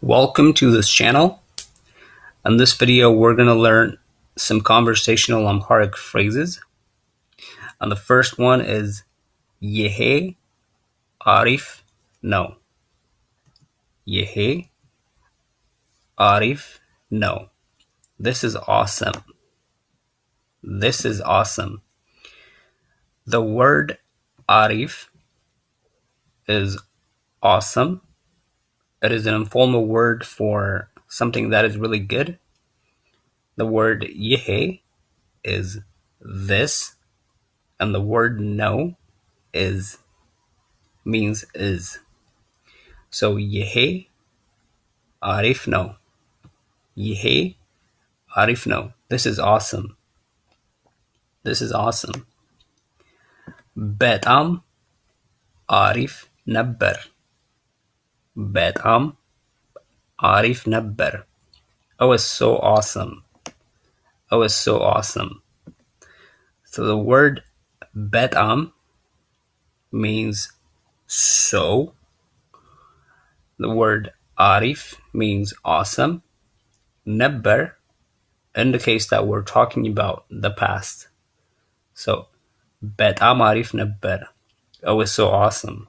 Welcome to this channel. In this video, we're going to learn some conversational Amharic phrases. And the first one is Yehe Arif No. Yehe Arif No. This is awesome. This is awesome. The word Arif is awesome. It is an informal word for something that is really good. The word yehe is this, and the word no means is. So yehe arif no. Yehe arif no. This is awesome. This is awesome. በጣም አሪፍ ነበር. በጣም አሪፍ ነበር. Oh, it's so awesome. Oh, it's so awesome. So the word betam means so. The word arif means awesome. Nebber indicates that we're talking about the past. So betam arif nebber. Oh, it's so awesome.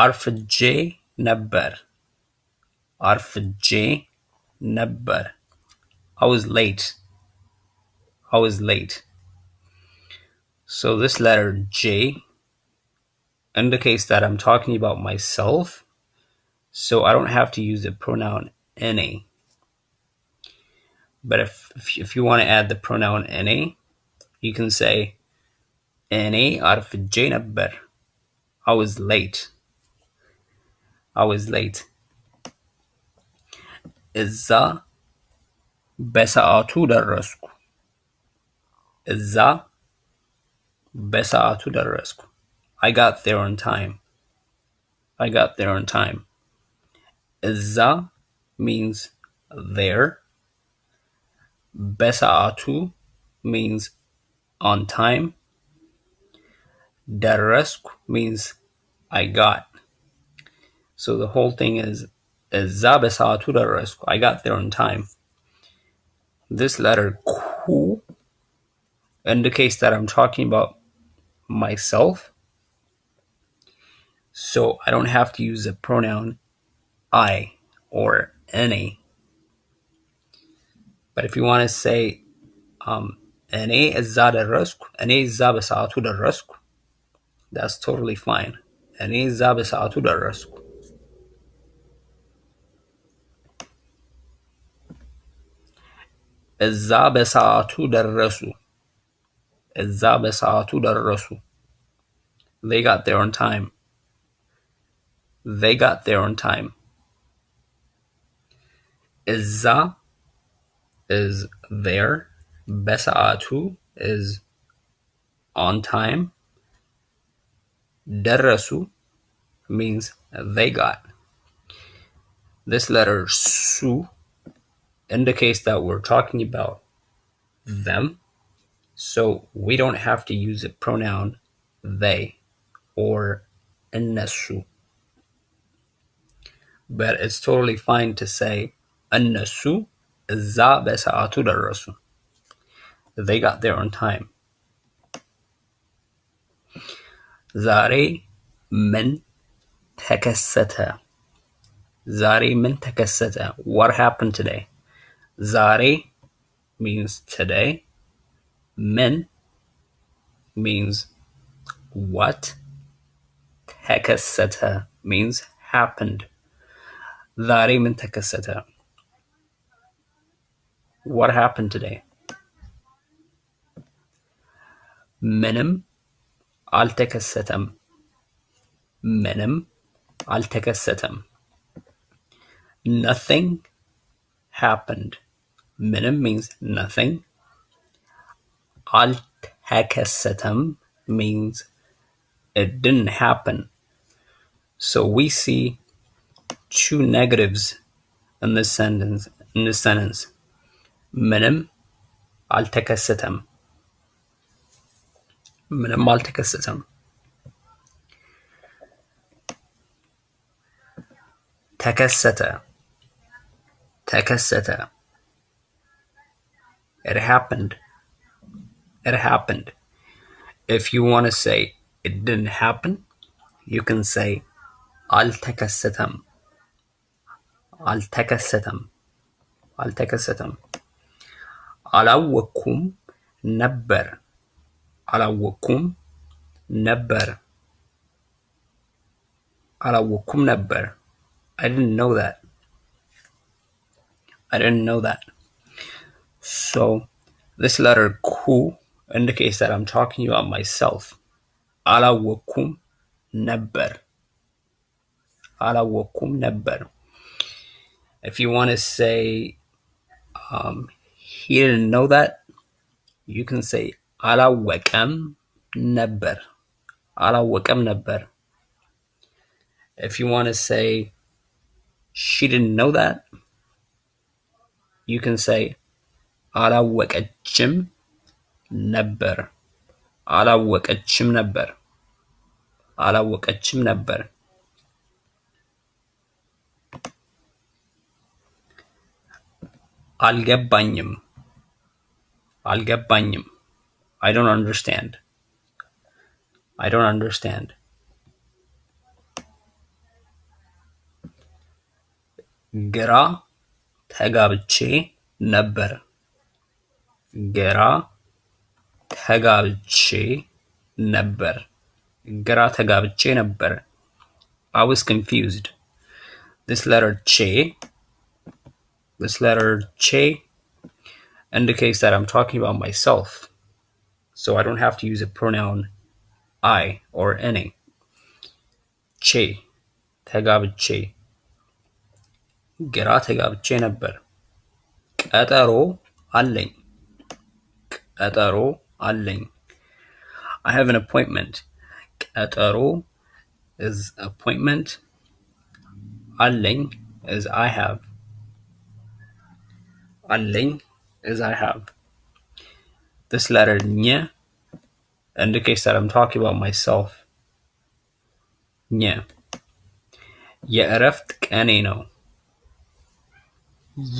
አርፍጄ ነበር. አርፍጄ ነበር. I was late. I was late. So this letter J indicates that I'm talking about myself. So I don't have to use the pronoun any. But if you want to add the pronoun any, you can say any አርፍጄ ነበር. I was late. I was late. እዛ በሰዓቱ ደረስኩ. እዛ በሰዓቱ ደረስኩ. I got there on time. I got there on time. እዛ means there. በሰዓቱ means on time. ደረስኩ means I got. So the whole thing is እዛ በሰዓቱ ደረስኩ. I got there on time. This letter ku indicates that I'm talking about myself. So I don't have to use the pronoun I or any. But if you want to say እኔ እዛ ደረስኩ, እኔ እዛ በሰዓቱ ደረስኩ, that's totally fine. እኔ እዛ በሰዓቱ ደረስኩ. እዛ በሰዓቱ ደረሱ. እዛ በሰዓቱ ደረሱ. They got there on time. They got there on time. እዛ is there. በሰዓቱ is on time. ደረሱ means they got. This letter su indicates that we're talking about them. So we don't have to use the pronoun they or እነሱ. But it's totally fine to say እነሱ እዛ በሰዓቱ ደረሱ. They got there on time. ዛሬ ምን ተከሰተ? ዛሬ ምን ተከሰተ? What happened today? ዛሬ means today. ምን means what. ተከሰተ means happened. ዛሬ ምን ተከሰተ? What happened today? ምንም አልተከሰተም. ምንም አልተከሰተም. Nothing happened. ምንም means nothing. አልተከሰተም means it didn't happen. So we see two negatives in this sentence. ምንም አልተከሰተም. ምንም አልተከሰተም. ተከሰተ ተከሰተ It happened. It happened. If you want to say it didn't happen, you can say አልተከሰተም አልተከሰተም አልተከሰተም አላወኩም ነበር አላወኩም ነበር አላወኩም ነበር I didn't know that. I didn't know that. So this letter ku indicates that I'm talking about myself. አላወኩም ነበር አላወኩም ነበር. If you want to say he didn't know that, you can say አላወቀም ነበር አላወቀም ነበር. If you want to say she didn't know that, you can say አላወቀችም ነበር አላወቀችም ነበር አላወቀችም ነበር. አልገባኝም አልገባኝም I don't understand. I don't understand. ግራ ተጋብቼ ነበር ግራ ተጋብቼ ነበር ግራ ተጋብቼ ነበር. I was confused. This letter che indicates that I'm talking about myself, so I don't have to use a pronoun I or any. Che ተጋብቼ ግራ ተጋብቼ ነበር. ቀጠሮ አለኝ ቀጠሮ አለኝ I have an appointment. ቀጠሮ is appointment. አለኝ is I have. አለኝ is I have. This letter ñ indicates that I'm talking about myself. ñ የእረፍት ቀኔ ነው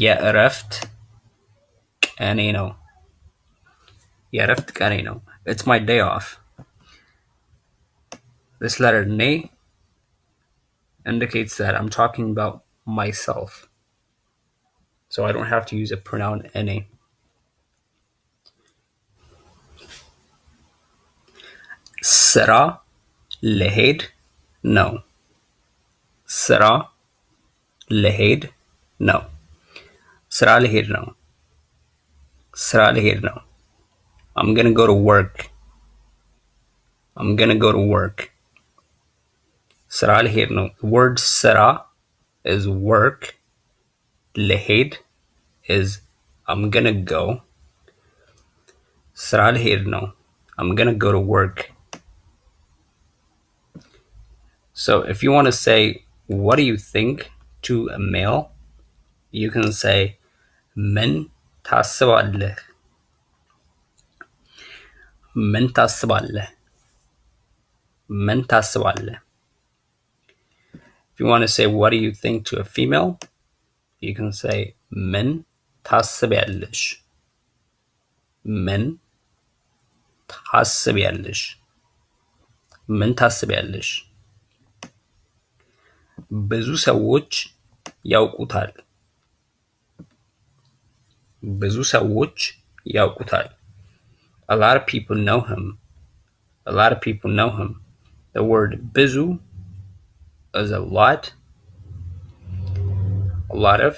የእረፍት ቀኔ ነው የእረፍት ቀኔ ነው. It's my day off. This letter ኔ indicates that I'm talking about myself, so I don't have to use a pronoun any. ስራ ልሄድ ነው ስራ ልሄድ ነው ስራ ልሄድ ነው ስራ ልሄድ ነው. I'm gonna go to work. I'm gonna go to work. ስራ ልሄድ ነው. The word ስራ is work. ልሄድ is I'm gonna go. ስራ ልሄድ ነው. I'm gonna go to work. So if you want to say what do you think to a male, you can say ምን ታስባለህ ምን ታስባለህ ምን ታስባለህ. If you want to say what do you think to a female, you can say ምን ታስቢያለሽ ምን ታስቢያለሽ ምን ታስቢያለሽ. ብዙ ሰዎች ያውቁታል ብዙ ሰዎች ያውቁታል. A lot of people know him. A lot of people know him. The word ብዙ is a lot of.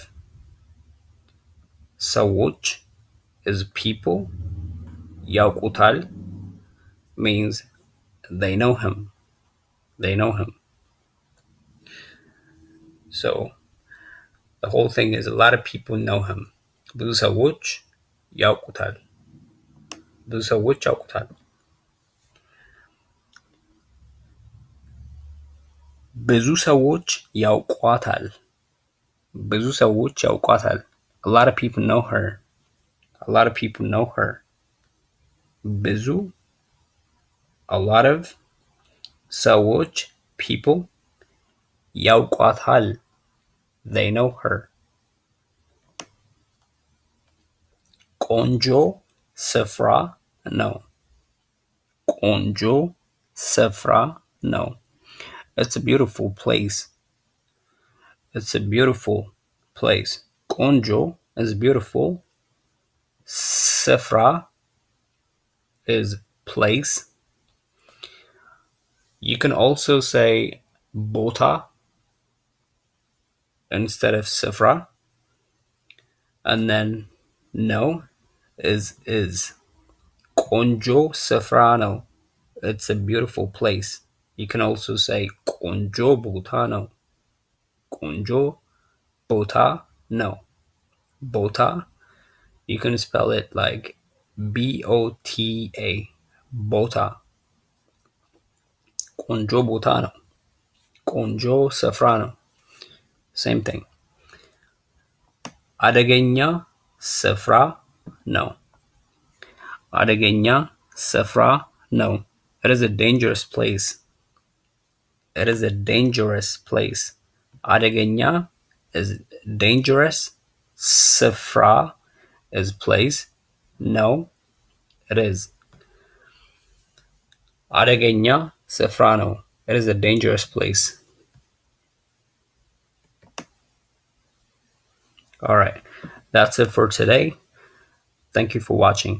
ሰዎች is people. ያውቁታል means they know him. They know him. So the whole thing is a lot of people know him. ብዙ ሰዎች ያውቁታል ብዙ ሰዎች ያውቁታል. ብዙ ሰዎች ያውቋታል ብዙ ሰዎች ያውቋታል. A lot of people know her. A lot of people know her. ብዙ a lot of ሰዎች people ያውቋታል They know her. ቆንጆ ስፍራ ነው። ቆንጆ ስፍራ ነው። It's a beautiful place. It's a beautiful place. ቆንጆ is beautiful. ስፍራ is place. You can also say ቦታ instead of ስፍራ. And then no is ቆንጆ ስፍራ ነው. It's a beautiful place. You can also say ቆንጆ ቦታ ነው. ቆንጆ ቦታ ነው. Bota, you can spell it like B-O-T-A. Bota. ቆንጆ ቦታ ነው. ቆንጆ ስፍራ ነው. Same thing. አደገኛ ስፍራ ነው. አደገኛ ስፍራ ነው. It is a dangerous place. It is a dangerous place. አደገኛ is dangerous. ስፍራ is place. No, it is. አደገኛ ስፍራ ነው. It is a dangerous place. All right, that's it for today. Thank you for watching.